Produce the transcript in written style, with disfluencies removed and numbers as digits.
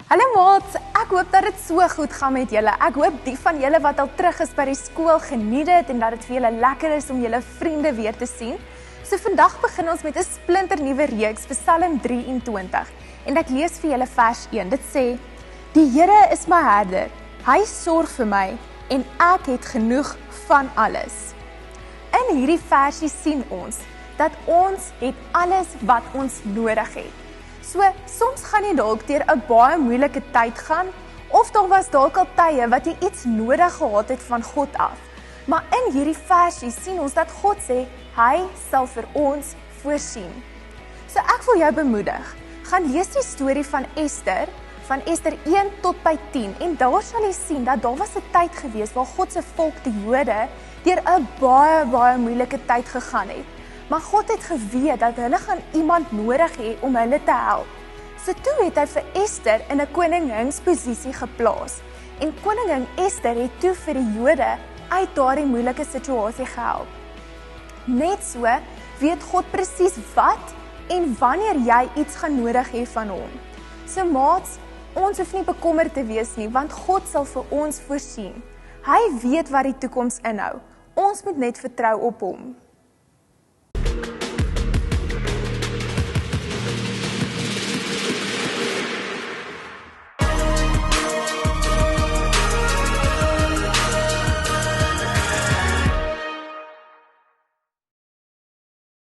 Hallo maats, ek hoop dat dit so goed gaan met julle. Ek hoop die van julle wat al terug is by die skool geniet dit en dat dit vir julle lekker is om julle vriende weer te sien. So vandag begin ons met 'n splinternuwe reeks, Psalm 23. En ek lees vir julle vers 1. Dit sê: Die Here is my herder. Hy sorg vir my en ek het genoeg van alles. In hierdie versie sien ons dat ons het alles wat ons nodig het. So, soms gaan jy dalk deur 'n baie moeilike tyd gaan, of daar was dalk al tye wat jy iets nodig gehad het van God af. Maar in hierdie versie sien ons dat God sê, hy sal vir ons voorsien. So ek wil jou bemoedig, gaan lees die storie van Ester 1 tot by 10, en daar sal jy sien dat daar was 'n tyd gewees waar God se volk, die Jode, deur 'n baie moeilike tyd gegaan het. Maar God het geweet dat hulle gaan iemand nodig hê om hulle te help. So toe het hy vir Ester in 'n koningsposisie geplaas. En koningin Ester het toe vir die Jode uit daardie moeilike situasie gehelp. Net so weet God presies wat en wanneer jy iets gaan nodig hê van hom. So maats, ons hoef nie bekommerd te wees nie, want God sal vir ons voorsien. Hy weet wat die toekoms inhou. Ons moet net vertrou op hom.